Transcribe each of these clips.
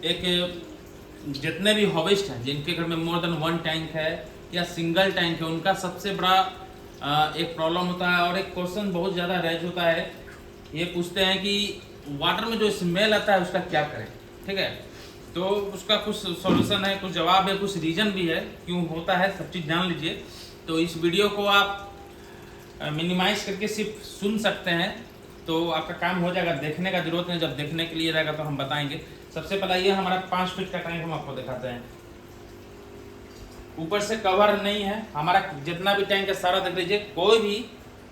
एक जितने भी हॉबिस्ट हैं जिनके घर में मोर देन 1 टैंक है या सिंगल टैंक है, उनका सबसे बड़ा एक प्रॉब्लम होता है और एक क्वेश्चन बहुत ज़्यादा रेज होता है। ये पूछते हैं कि वाटर में जो स्मेल आता है उसका क्या करें। ठीक है, तो उसका कुछ सॉल्यूशन है, कुछ जवाब है, कुछ रीज़न भी है क्यों होता है, सब चीज़ जान लीजिए। तो इस वीडियो को आप मिनिमाइज करके सिर्फ सुन सकते हैं तो आपका काम हो जाएगा, देखने का जरूरत नहीं। जब देखने के लिए रहेगा तो हम बताएंगे। सबसे पहला ये हमारा 5 फीट का टैंक हम आपको दिखाते हैं। ऊपर से कवर नहीं है, हमारा जितना भी टैंक है सारा देख लीजिए, कोई भी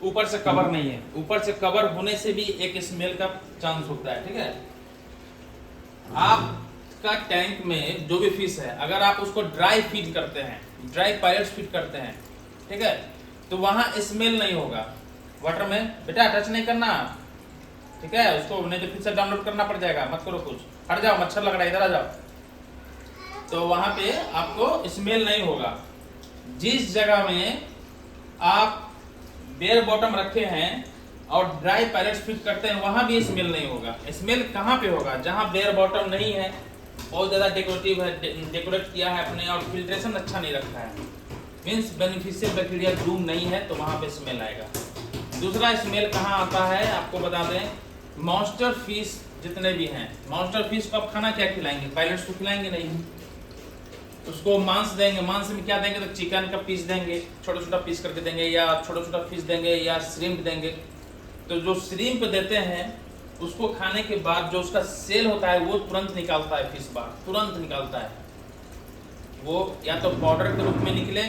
ऊपर से कवर नहीं है। ऊपर से कवर होने से भी एक स्मेल का चांस होता है। ठीक है, आपका टैंक में जो भी फिश है अगर आप उसको ड्राई फीड करते हैं, ड्राई पायलट्स फीड करते हैं, ठीक है, तो वहां स्मेल नहीं होगा। वाटर में बेटा टच नहीं करना, ठीक है, उसको नहीं तो फिर से डाउनलोड करना पड़ जाएगा। मत करो कुछ, हट जाओ, मच्छर लग रहा है, इधर आ जाओ। तो वहां पे आपको स्मेल नहीं होगा। जिस जगह में आप बेयर बॉटम रखे हैं और ड्राई पैलेट्स फिट करते हैं वहां भी स्मेल नहीं होगा। स्मेल कहाँ पे होगा? जहां बेयर बॉटम नहीं है, बहुत ज्यादा डेकोरेटिव है, डेकोरेट किया है अपने और फिल्ट्रेशन अच्छा नहीं रखा है, मीन्स बेनिफिशियल बैक्टीरिया ग्रूम नहीं है, तो वहां पे स्मेल आएगा। दूसरा स्मेल कहाँ आता है आपको बता दें, मॉन्स्टर फिश जितने भी हैं, मॉन्स्टर फिश को आप खाना क्या खिलाएंगे? पायलट्स को खिलाएंगे नहीं, उसको मांस देंगे। मांस में क्या देंगे? तो चिकन का पीस देंगे, छोटा छोटा पीस करके देंगे, या छोटा छोटा फिश देंगे, या श्रिम्प देंगे। तो जो श्रिम्प देते हैं उसको खाने के बाद जो उसका सेल होता है वो तुरंत निकालता है, फिश बाहर तुरंत निकालता है। वो या तो पाउडर के रूप में निकले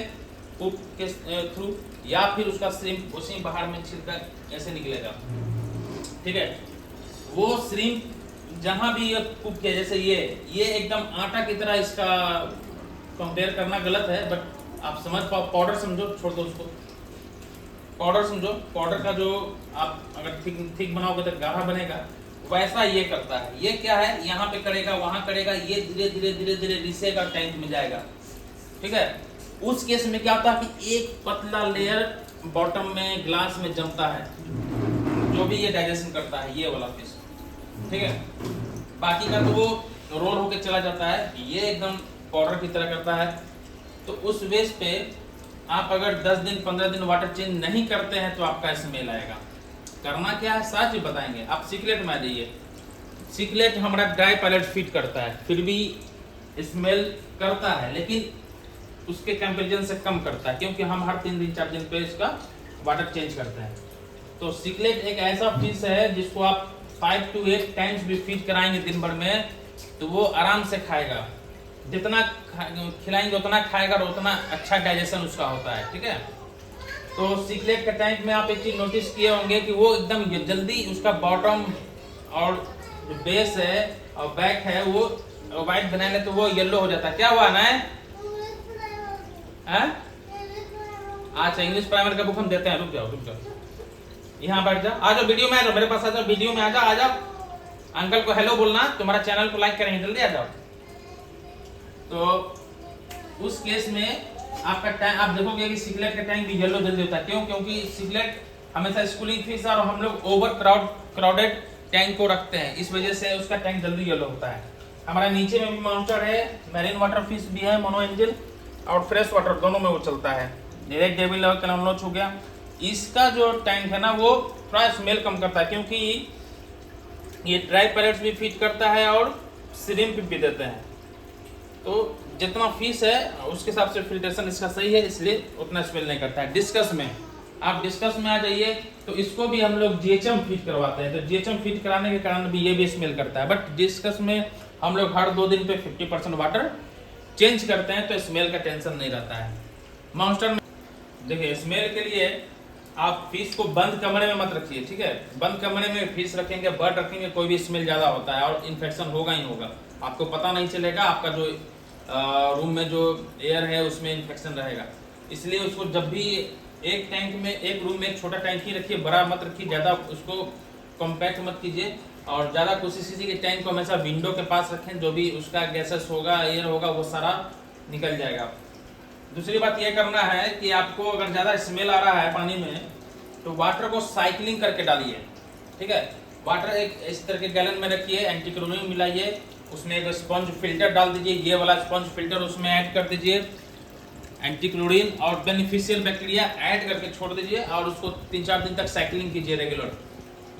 पुप के थ्रू, या फिर उसका श्रिम्प उसी बाहर में छिलकर ऐसे निकलेगा। ठीक है, वो श्रिम्प जहां भी ये पुप किया, जैसे ये एकदम आटा की तरह, इसका कंपेयर करना गलत है बट आप समझ पाओ, पाउडर समझो, छोड़ दो उसको, पाउडर समझो। पाउडर का जो आप अगर थिक बनाओगे तो गाढ़ा बनेगा, वैसा ये करता है। ये क्या है, यहाँ पे करेगा, वहां करेगा, ये धीरे धीरे धीरे धीरे रिसेगा, टैंक में जाएगा। ठीक है, उस केस में क्या होता है कि एक पतला लेयर बॉटम में ग्लास में जमता है, जो भी ये डाइजेशन करता है, ये वाला फिश। ठीक है, बाकी का तो वो रोल होके चला जाता है, ये एकदम पाउडर की तरह करता है। तो उस बेस पे आप अगर 10 दिन 15 दिन वाटर चेंज नहीं करते हैं तो आपका स्मेल आएगा। करना क्या है, साथ ही बताएंगे। आप सीक्रेट में आ जाइए। सीक्रेट हमारा ड्राई पैलेट फिट करता है, फिर भी स्मेल करता है, लेकिन उसके कंपेरिजन से कम करता है, क्योंकि हम हर 3 दिन 4 दिन पे इसका वाटर चेंज करते हैं। तो सीक्रेट एक ऐसा फिश है जिसको आप 5 to 8 टाइम्स भी फीड कराएंगे दिन भर में, तो वो आराम से खाएगा। जितना खिलाएंगे उतना खाएगा और उतना अच्छा डाइजेशन उसका होता है। ठीक है, तो सीक्रेट के टैंक में आप एक चीज नोटिस किए होंगे कि वो एकदम जल्दी उसका बॉटम और जो बेस है और बैक है वो व्हाइट बना ले तो वो येलो हो जाता है। क्या हुआ ना? अच्छा, इंग्लिश प्राइमर का बुक हम देते हैं। रुक जाओ, यहाँ बैठ जाओ, आ जाओ, वीडियो में आ जाओ, मेरे पास आ जाओ, वीडियो में आ जाओ। अंकल को हेलो बोलना, तुम्हारा चैनल को लाइक करेंगे, जल्दी आ जाओ। तो उस केस में आपका टैंक आप देखोगे कि सिगलेट का टैंक भी येलो जल्दी होता है। क्यों? क्योंकि सिगलेट हमेशा स्कूलिंग फिश और हम लोग ओवर क्राउडेड टैंक को रखते हैं, इस वजह से उसका टैंक जल्दी येलो होता है। हमारा नीचे में भी मॉन्स्टर है, मैरीन वाटर फिश भी है, मोनो एंजल और फ्रेश वाटर दोनों में वो चलता है। डायरेक्ट डेविल लेवल कैलामनोच हो गया। इसका जो टैंक है ना वो थोड़ा स्मेल कम करता है, क्योंकि ये ड्राई पैलेट्स भी फीड करता है और श्रिम्प भी देते हैं। तो जितना फिश है उसके हिसाब से फिल्ट्रेशन इसका सही है, इसलिए उतना स्मेल नहीं करता है। डिस्कस में आप डिस्कस में आ जाइए, तो इसको भी हम लोग जीएचएम फीड करवाते हैं। तो जीएचएम फीड कराने के कारण भी ये भी स्मेल करता है, बट डिस्कस में हम लोग हर 2 दिन पे 50% वाटर चेंज करते हैं, तो स्मेल का टेंशन नहीं रहता है। मॉन्स्टर में देखिए, स्मेल के लिए आप फिश को बंद कमरे में मत रखिए। ठीक है, बंद कमरे में फिश रखेंगे, बर्ड रखेंगे, कोई भी स्मेल ज्यादा होता है और इन्फेक्शन होगा ही होगा। आपको पता नहीं चलेगा, आपका जो रूम में जो एयर है उसमें इन्फेक्शन रहेगा। इसलिए उसको जब भी एक टैंक में, एक रूम में एक छोटा टैंक ही रखिए, बड़ा मत रखिए, ज़्यादा उसको कॉम्पैक्ट मत कीजिए, और ज़्यादा कोशिश कीजिए कि टैंक को हमेशा विंडो के पास रखें। जो भी उसका गैसेस होगा, एयर होगा, वो सारा निकल जाएगा। दूसरी बात यह करना है कि आपको अगर ज़्यादा स्मेल आ रहा है पानी में, तो वाटर को साइक्लिंग करके डालिए। ठीक है, वाटर एक इस तरह के गैलन में रखिए, एंटी क्लोरीन मिलाइए उसमें एक स्पंज फिल्टर डाल दीजिए, ये वाला स्पंज फिल्टर उसमें ऐड कर दीजिए, एंटी क्लोरीन और बेनिफिशियल बैक्टीरिया ऐड करके छोड़ दीजिए और उसको 3-4 दिन तक साइकिलिंग कीजिए रेगुलर।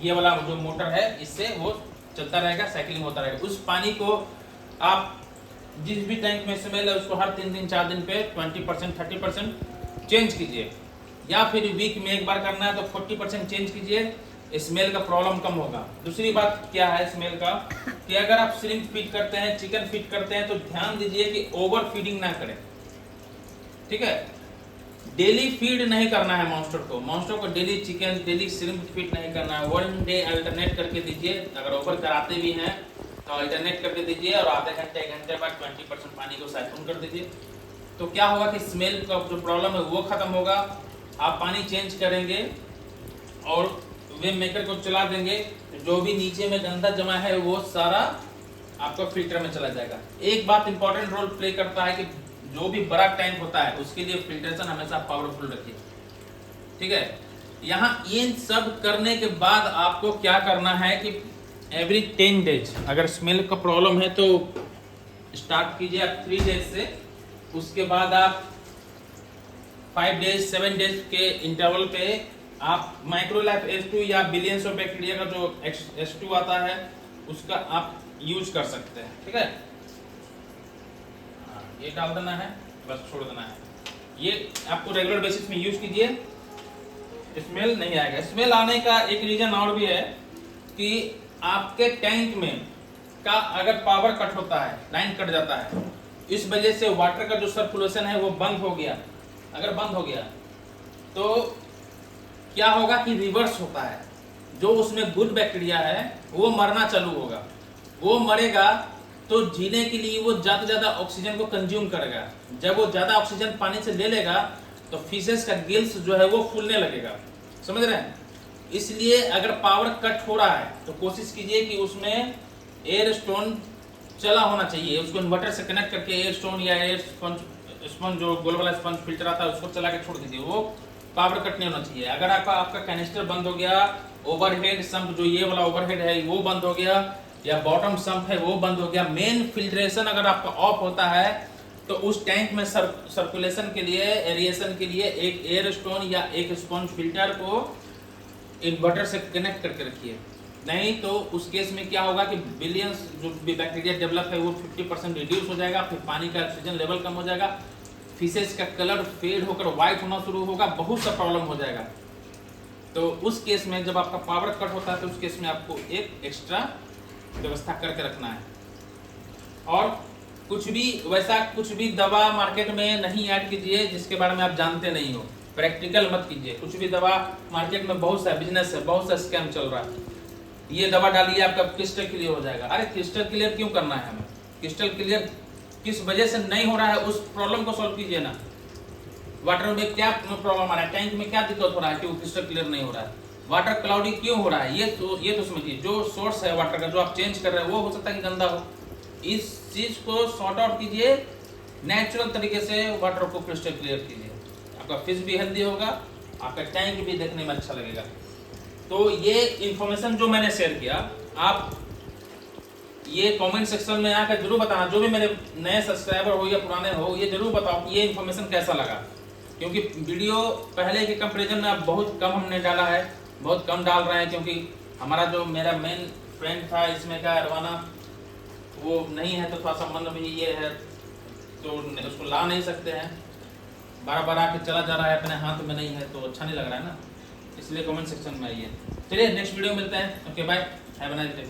ये वाला जो मोटर है इससे वो चलता रहेगा, साइकिलिंग होता रहेगा। उस पानी को आप जिस भी टैंक में स्मेल है उसको हर 3 दिन 4 दिन पे 20% 30% चेंज कीजिए, या फिर वीक में एक बार करना है तो 40% चेंज कीजिए, स्मेल का प्रॉब्लम कम होगा। दूसरी बात क्या है स्मेल का, कि अगर आप श्रिम्प फीड करते हैं, चिकन फीड करते हैं तो ध्यान दीजिए कि ओवर फीडिंग ना करें, ठीक है। डेली फीड नहीं करना है मॉन्स्टर को daily chicken daily shrimp feed नहीं करना है, 1 डे अल्टरनेट करके दीजिए। अगर ओवर कराते भी हैं तो अल्टरनेट करके दीजिए और आधे घंटे 1 घंटे बाद 20% पानी को साइफन कर दीजिए। तो क्या होगा कि स्मेल का जो प्रॉब्लम है वो खत्म होगा। आप पानी चेंज करेंगे और वेव मेकर को चला देंगे, जो भी नीचे में गंदा जमा है वो सारा आपका फिल्टर में चला जाएगा। एक बात इंपॉर्टेंट रोल प्ले करता है कि जो भी बड़ा टैंक होता है उसके लिए फिल्ट्रेशन हमेशा पावरफुल रखिए, ठीक है। यहाँ इन सब करने के बाद आपको क्या करना है कि एवरी 10 डेज अगर स्मेल का प्रॉब्लम है तो स्टार्ट कीजिए आप 3 डेज से, उसके बाद आप 5 डेज 7 डेज के इंटरवल पे आप माइक्रोलाइफ S2 या बिलियंस ऑफ बैक्टीरिया का जो S2 आता है उसका आप यूज कर सकते हैं, ठीक है। ये डाल देना है, बस छोड़ देना है। ये आपको रेगुलर बेसिस में यूज कीजिए, स्मेल नहीं आएगा। स्मेल आने का एक रीजन और भी है कि आपके टैंक में का अगर पावर कट होता है, लाइन कट जाता है, इस वजह से वाटर का जो सर्कुलेशन है वो बंद हो गया। अगर बंद हो गया तो क्या होगा कि रिवर्स होता है, जो उसमें गुड बैक्टीरिया है वो मरना चालू होगा। वो मरेगा तो जीने के लिए वो ज्यादा ज्यादा ऑक्सीजन को कंज्यूम करेगा। जब वो ज्यादा ऑक्सीजन पानी से ले लेगा तो फिशेस का गिल्स जो है वो फूलने लगेगा, समझ रहे हैं। इसलिए अगर पावर कट हो रहा है तो कोशिश कीजिए कि उसमें एयर स्टोन चला होना चाहिए। उसको इन्वर्टर से कनेक्ट करके एयर स्टोन या एयर स्पंज जो गोल वाला स्पंज फिल्टर आता है उसको चला के छोड़ दीजिए, वो पावर कट नहीं होना चाहिए। अगर आपका कैनिस्टर बंद हो गया, ओवरहेड संप जो ये वाला ओवरहेड है वो बंद हो गया, या बॉटम संप है वो बंद हो गया, मेन फिल्ट्रेशन अगर आपका ऑफ होता है तो उस टैंक में सर्कुलेशन के लिए, एरिएशन के लिए एक एयर स्टोन या एक स्पंज फिल्टर को इन्वर्टर से कनेक्ट करके रखिए। नहीं तो उस केस में क्या होगा कि बिलियंस जो भी बैक्टीरिया डेवलप है वो 50% रिड्यूस हो जाएगा, फिर पानी का ऑक्सीजन लेवल कम हो जाएगा, फिशेस का कलर फेड होकर व्हाइट होना शुरू होगा, बहुत सा प्रॉब्लम हो जाएगा। तो उस केस में जब आपका पावर कट होता है तो उस केस में आपको एक एक्स्ट्रा व्यवस्था करके रखना है। और कुछ भी दवा मार्केट में नहीं ऐड कीजिए जिसके बारे में आप जानते नहीं हो, प्रैक्टिकल मत कीजिए। कुछ भी दवा मार्केट में बहुत सा बिजनेस है, बहुत सा स्कैम चल रहा है। ये दवा डालिए आपका क्रिस्टल क्लियर हो जाएगा। अरे क्रिस्टल क्लियर क्यों करना है हमें? क्रिस्टल क्लियर किस वजह से नहीं हो रहा है उस प्रॉब्लम को सॉल्व कीजिए ना। वाटर में क्या प्रॉब्लम आ रहा है, टैंक में क्या दिक्कत हो रहा है कि वो क्रिस्टल क्लियर नहीं हो रहा है, वाटर क्लाउडी क्यों हो रहा है, ये तो समझिए। जो सोर्स है वाटर का जो आप चेंज कर रहे हैं वो हो सकता है कि गंदा हो, इस चीज को सॉर्ट आउट कीजिए, नेचुरल तरीके से वाटर को क्रिस्टल क्लियर कीजिए। आपका फिश भी हेल्दी होगा, आपका टैंक भी देखने में अच्छा लगेगा। तो ये इंफॉर्मेशन जो मैंने शेयर किया, आप ये कमेंट सेक्शन में आकर जरूर बताना, जो भी मेरे नए सब्सक्राइबर हो या पुराने हो, ये जरूर बताओ कि ये इन्फॉर्मेशन कैसा लगा। क्योंकि वीडियो पहले के कंपैरिजन में अब बहुत कम हमने डाला है, बहुत कम डाल रहे हैं, क्योंकि हमारा जो मेरा मेन फ्रेंड था इसमें का अरवाना वो नहीं है, तो थोड़ा संबंध भी ये है तो उसको ला नहीं सकते हैं, बार बार आके चला जा रहा है, अपने हाथ में नहीं है तो अच्छा नहीं लग रहा है ना, इसलिए कमेंट सेक्शन में आइए। चलिए नेक्स्ट वीडियो मिलते हैं। Okay bye, have a nice day.